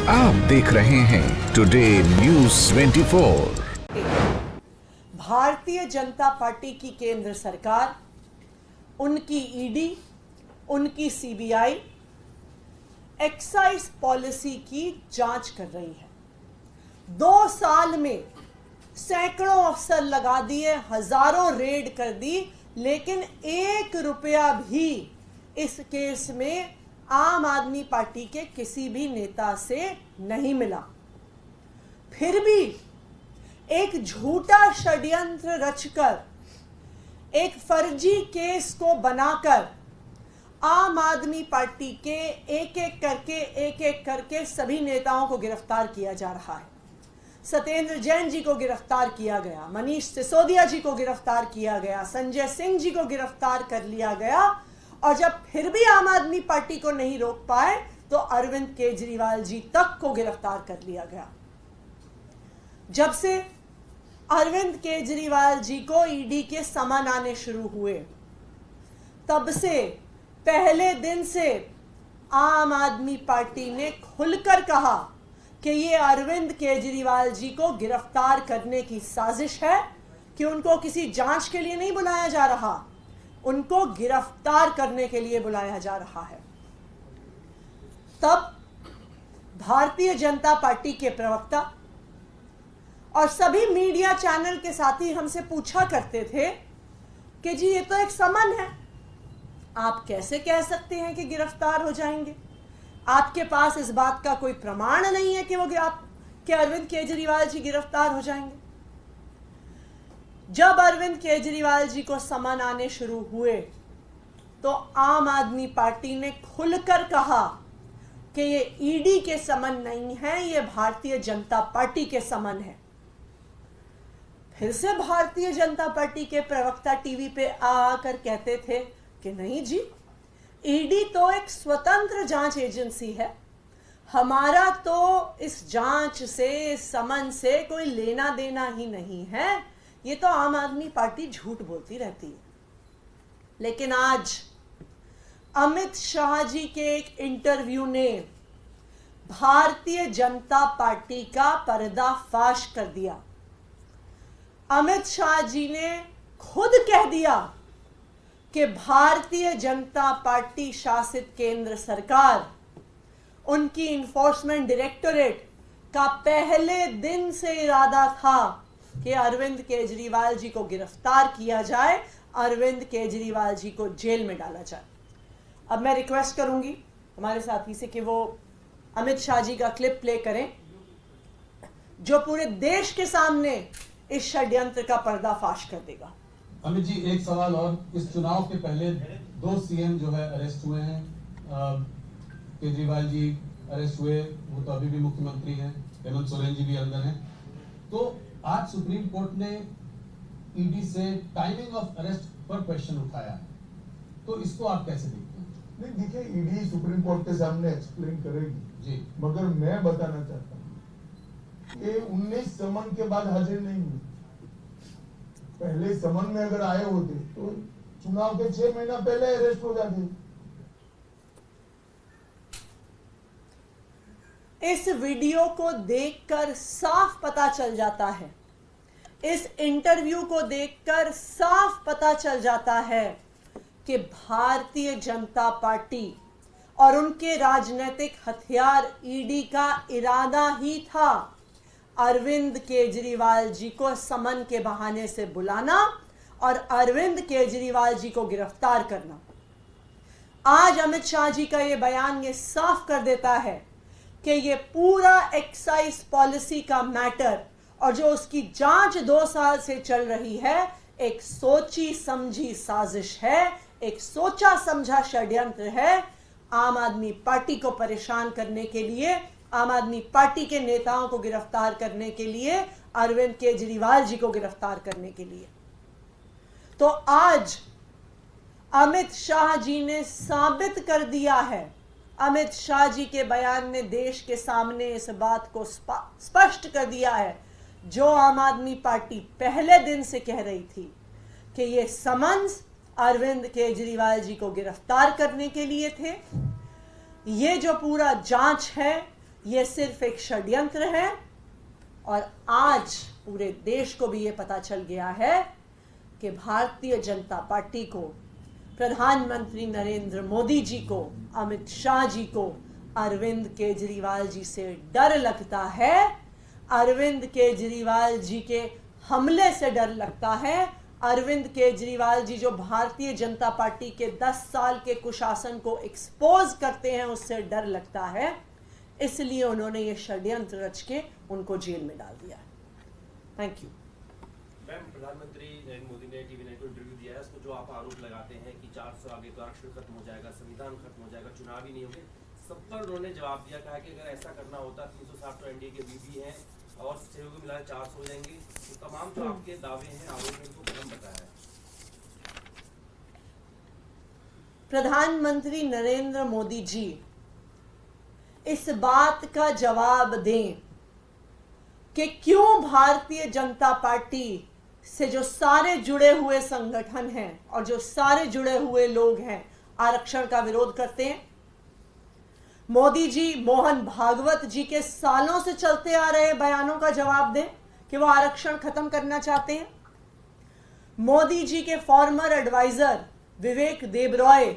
आप देख रहे हैं today news 24। Bharatiya Janata party की केंद्र सरकार, उनकी ईडी, उनकी सीबीआई एक्साइज पॉलिसी की जांच कर रही है। 2 साल में सैकड़ों अफसर लगा दिए, हजारों रेड कर दी, लेकिन 1 रुपया भी इस केस में आम आदमी पार्टी के किसी भी नेता से नहीं मिला। फिर भी एक झूठा षड्यंत्र रचकर, एक फर्जी केस को बनाकर आम आदमी पार्टी के एक एक करके सभी नेताओं को गिरफ्तार किया जा रहा है। सत्येंद्र जैन जी को गिरफ्तार किया गया, मनीष सिसोदिया जी को गिरफ्तार किया गया, संजय सिंह जी को गिरफ्तार कर लिया गया, और जब फिर भी आम आदमी पार्टी को नहीं रोक पाए तो अरविंद केजरीवाल जी तक को गिरफ्तार कर लिया गया। जब से अरविंद केजरीवाल जी को ईडी के समन आने शुरू हुए, तब से पहले दिन से आम आदमी पार्टी ने खुलकर कहा कि ये अरविंद केजरीवाल जी को गिरफ्तार करने की साजिश है, कि उनको किसी जांच के लिए नहीं बुलाया जा रहा, उनको गिरफ्तार करने के लिए बुलाया जा रहा है। तब भारतीय जनता पार्टी के प्रवक्ता और सभी मीडिया चैनल के साथी हमसे पूछा करते थे कि जी ये तो एक समन है, आप कैसे कह सकते हैं कि गिरफ्तार हो जाएंगे? आपके पास इस बात का कोई प्रमाण नहीं है कि अरविंद केजरीवाल जी गिरफ्तार हो जाएंगे। जब अरविंद केजरीवाल जी को समन आने शुरू हुए तो आम आदमी पार्टी ने खुलकर कहा कि ये ईडी के समन नहीं है, ये भारतीय जनता पार्टी के समन है। फिर से भारतीय जनता पार्टी के प्रवक्ता टीवी पे आकर कहते थे कि नहीं जी, ईडी तो एक स्वतंत्र जांच एजेंसी है, हमारा तो इस जांच से, इस समन से कोई लेना देना ही नहीं है, ये तो आम आदमी पार्टी झूठ बोलती रहती है। लेकिन आज अमित शाह जी के एक इंटरव्यू ने भारतीय जनता पार्टी का पर्दाफाश कर दिया। अमित शाह जी ने खुद कह दिया कि भारतीय जनता पार्टी शासित केंद्र सरकार, उनकी इन्फोर्समेंट डायरेक्टोरेट का पहले दिन से इरादा था कि अरविंद केजरीवाल जी को गिरफ्तार किया जाए, अरविंद केजरीवाल जी को जेल में डाला जाए। अब मैं रिक्वेस्ट करूंगी हमारे साथी से कि वो अमित शाह जी का क्लिप प्ले करें, जो पूरे देश के सामने इस षड्यंत्र का पर्दाफाश कर देगा। अमित जी, एक सवाल और, इस चुनाव के पहले 2 सीएम जो है अरेस्ट हुए हैं। केजरीवाल जी अरेस्ट हुए, वो तो अभी भी मुख्यमंत्री हैं, हेमंत सोरेन जी भी अंदर हैं। तो आज सुप्रीम कोर्ट ने ईडी से टाइमिंग ऑफ अरेस्ट पर क्वेश्चन उठाया है, तो इसको आप कैसे देखते हैं? नहीं, देखिए, ईडी सुप्रीम कोर्ट के सामने एक्सप्लेन करेगी जी, मगर मैं बताना चाहता हूँ कि 19 समन के बाद हाजिर नहीं हुए। पहले समन में अगर आए होते तो चुनाव के 6 महीना पहले अरेस्ट हो जाते। इस वीडियो को देखकर साफ पता चल जाता है, इस इंटरव्यू को देखकर साफ पता चल जाता है कि भारतीय जनता पार्टी और उनके राजनीतिक हथियार ईडी का इरादा ही था अरविंद केजरीवाल जी को समन के बहाने से बुलाना और अरविंद केजरीवाल जी को गिरफ्तार करना। आज अमित शाह जी का ये बयान ये साफ कर देता है कि ये पूरा एक्साइज पॉलिसी का मैटर और जो उसकी जांच 2 साल से चल रही है, एक सोची समझी साजिश है, एक सोचा समझा षड्यंत्र है, आम आदमी पार्टी को परेशान करने के लिए, आम आदमी पार्टी के नेताओं को गिरफ्तार करने के लिए, अरविंद केजरीवाल जी को गिरफ्तार करने के लिए। तो आज अमित शाह जी ने साबित कर दिया है, अमित शाह जी के बयान ने देश के सामने इस बात को स्पष्ट कर दिया है, जो आम आदमी पार्टी पहले दिन से कह रही थी कि ये समन्स अरविंद केजरीवाल जी को गिरफ्तार करने के लिए थे। ये जो पूरा जांच है, ये सिर्फ एक षड्यंत्र है और आज पूरे देश को भी ये पता चल गया है कि भारतीय जनता पार्टी को, प्रधानमंत्री नरेंद्र मोदी जी को, अमित शाह जी को अरविंद केजरीवाल जी से डर लगता है। अरविंद केजरीवाल जी के हमले से डर लगता है। अरविंद केजरीवाल जी जो भारतीय जनता पार्टी के 10 साल के कुशासन को एक्सपोज करते हैं, उससे डर लगता है। इसलिए उन्होंने ये षड्यंत्र रच के उनको जेल में डाल दिया है। Thank you. मैम, प्रधानमंत्री नरेंद्र मोदी ने TV9 को इंटरव्यू दिया है, उसको जो आप आरोप लगाते हैं कि 400 आगे तो आरक्षण खत्म हो जाएगा, संविधान खत्म हो जाएगा, चुनाव ही नहीं होंगे, सब पर उन्होंने जवाब दिया, कहा कि अगर ऐसा करना होता 360 तो एनडीए के बीबी हैं और सहयोगी मिला 400 हो जाएंगे। तो तमाम जो आपके दावे हैं, आरोप हैं, इनको कदम बताया है। प्रधानमंत्री नरेंद्र मोदी जी इस बात का जवाब दें कि क्यों भारतीय जनता पार्टी से जो सारे जुड़े हुए संगठन हैं और जो सारे जुड़े हुए लोग हैं आरक्षण का विरोध करते हैं। मोदी जी मोहन भागवत जी के सालों से चलते आ रहे बयानों का जवाब दें कि वो आरक्षण खत्म करना चाहते हैं। मोदी जी के फॉर्मर एडवाइजर विवेक देबरॉय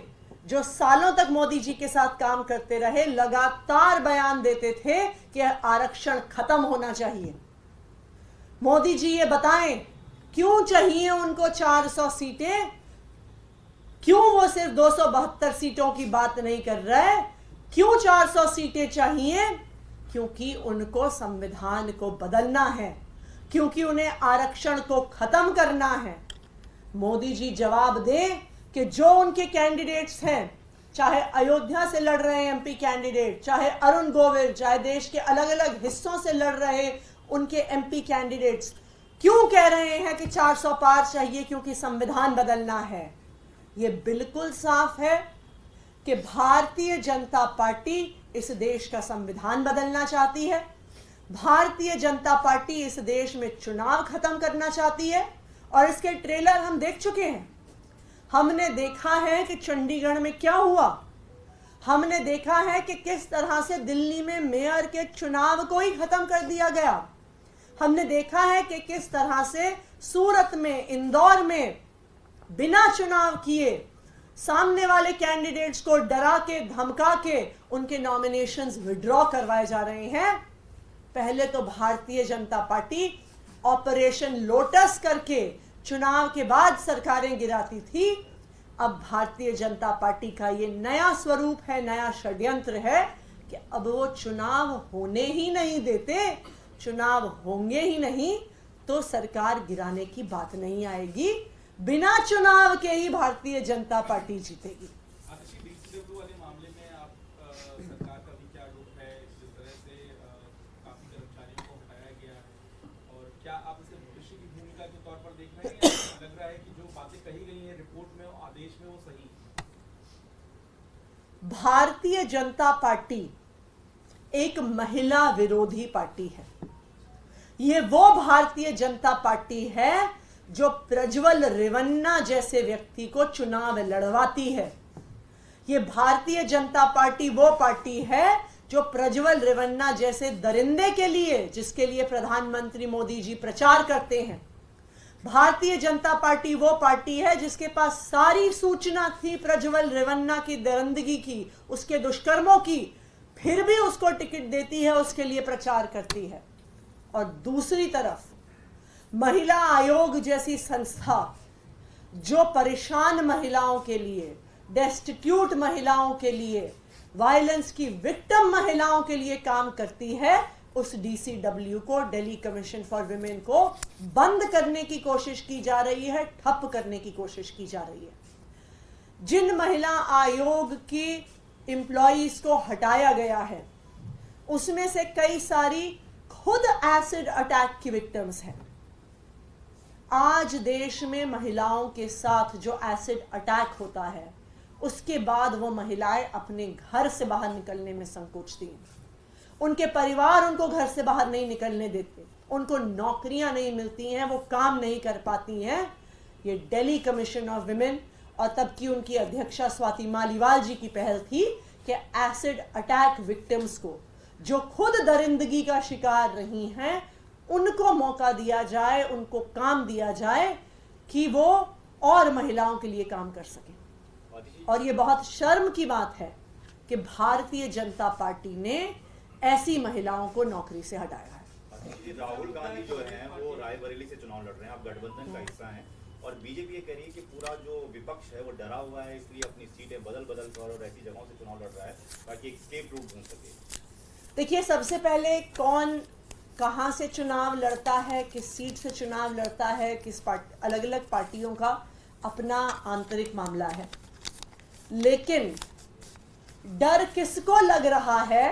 जो सालों तक मोदी जी के साथ काम करते रहे, लगातार बयान देते थे कि आरक्षण खत्म होना चाहिए। मोदी जी ये बताएं क्यों चाहिए उनको 400 सीटें, क्यों वो सिर्फ 272 सीटों की बात नहीं कर रहे, क्यों 400 सीटें चाहिए? क्योंकि उनको संविधान को बदलना है, क्योंकि उन्हें आरक्षण को खत्म करना है। मोदी जी जवाब दें कि जो उनके कैंडिडेट्स हैं, चाहे अयोध्या से लड़ रहे एमपी कैंडिडेट, चाहे अरुण गोविल, चाहे देश के अलग अलग हिस्सों से लड़ रहे उनके एमपी कैंडिडेट्स, क्यों कह रहे हैं कि 400 पार चाहिए? क्योंकि संविधान बदलना है। ये बिल्कुल साफ है कि भारतीय जनता पार्टी इस देश का संविधान बदलना चाहती है। भारतीय जनता पार्टी इस देश में चुनाव खत्म करना चाहती है और इसके ट्रेलर हम देख चुके हैं। हमने देखा है कि चंडीगढ़ में क्या हुआ, हमने देखा है कि किस तरह से दिल्ली में मेयर के चुनाव को ही खत्म कर दिया गया, हमने देखा है कि किस तरह से सूरत में, इंदौर में बिना चुनाव किए सामने वाले कैंडिडेट्स को डरा के, धमका के उनके नॉमिनेशंस विड्रॉ करवाए जा रहे हैं। पहले तो Bharatiya Janata party operation lotus करके चुनाव के बाद सरकारें गिराती थी। अब भारतीय जनता पार्टी का ये नया स्वरूप है, नया षड्यंत्र है कि अब वो चुनाव होने ही नहीं देते। चुनाव होंगे ही नहीं तो सरकार गिराने की बात नहीं आएगी। बिना चुनाव के ही भारतीय जनता पार्टी जीतेगी। वाले मामले में आप सरकार का भी क्या रुख है, जिस तरह से काफी कर्मचारियों को हटाया गया है, और क्या आप इसे भविष्य की भूमिका के तौर पर देख रहे हैं? या लग रहा है कि जो बातें कही गई हैं रिपोर्ट में, आदेश में, वो सही? भारतीय जनता पार्टी एक महिला विरोधी पार्टी है। ये वो भारतीय जनता पार्टी है जो प्रज्वल रेवन्ना जैसे व्यक्ति को चुनाव लड़वाती है। ये भारतीय जनता पार्टी वो पार्टी है जो प्रज्वल रेवन्ना जैसे दरिंदे के लिए, जिसके लिए प्रधानमंत्री मोदी जी प्रचार करते हैं। भारतीय जनता पार्टी वो पार्टी है जिसके पास सारी सूचना थी प्रज्वल रेवन्ना की दरिंदगी की, उसके दुष्कर्मों की, फिर भी उसको टिकट देती है, उसके लिए प्रचार करती है। और दूसरी तरफ महिला आयोग जैसी संस्था जो परेशान महिलाओं के लिए, डेस्टिट्यूट महिलाओं के लिए, वायलेंस की विक्टिम महिलाओं के लिए काम करती है, उस DCW को, दिल्ली कमीशन फॉर विमेन को बंद करने की कोशिश की जा रही है, ठप करने की कोशिश की जा रही है। जिन महिला आयोग की एम्प्लॉइज को हटाया गया है उसमें से कई सारी खुद एसिड अटैक की विक्टिम्स हैं। आज देश में महिलाओं के साथ जो एसिड अटैक होता है उसके बाद वो महिलाएं अपने घर से बाहर निकलने में संकोचती हैं। उनके परिवार उनको घर से बाहर नहीं निकलने देते, उनको नौकरियां नहीं मिलती हैं, वो काम नहीं कर पाती हैं। ये दिल्ली कमीशन ऑफ विमेन और तब की उनकी अध्यक्षा स्वाति मालीवाल जी की पहल थी कि एसिड अटैक विक्टिम्स को, जो खुद दरिंदगी का शिकार रही हैं, उनको मौका दिया जाए, उनको काम दिया जाए कि वो और महिलाओं के लिए काम कर सकें। और ये बहुत शर्म की बात है कि भारतीय जनता पार्टी ने ऐसी महिलाओं को नौकरी से हटाया है। राहुल गांधी जो हैं वो रायबरेली से चुनाव लड़ रहे हैं, आप गठबंधन का हिस्सा हैं, और बीजेपी ये कह रही है कि पूरा जो विपक्ष है वो डरा हुआ है, इसलिए अपनी सीटें बदल कर और ऐसी जगहों से चुनाव लड़ रहा है ताकि एक स्केप रूट ढूंढ सके। देखिए, सबसे पहले कौन कहां से चुनाव लड़ता है, किस सीट से चुनाव लड़ता है, अलग अलग पार्टियों का अपना आंतरिक मामला है। लेकिन डर किसको लग रहा है,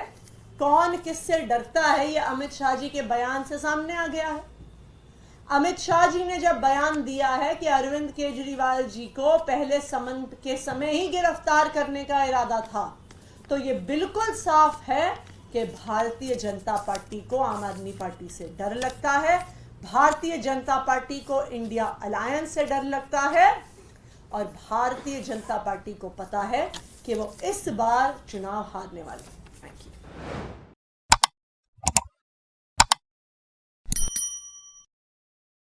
कौन किससे डरता है, ये अमित शाह जी के बयान से सामने आ गया है। अमित शाह जी ने जब बयान दिया है कि अरविंद केजरीवाल जी को पहले समन के समय ही गिरफ्तार करने का इरादा था, तो ये बिल्कुल साफ है कि भारतीय जनता पार्टी को आम आदमी पार्टी से डर लगता है, भारतीय जनता पार्टी को इंडिया अलायंस से डर लगता है, और भारतीय जनता पार्टी को पता है कि वो इस बार चुनाव हारने वाले हैं।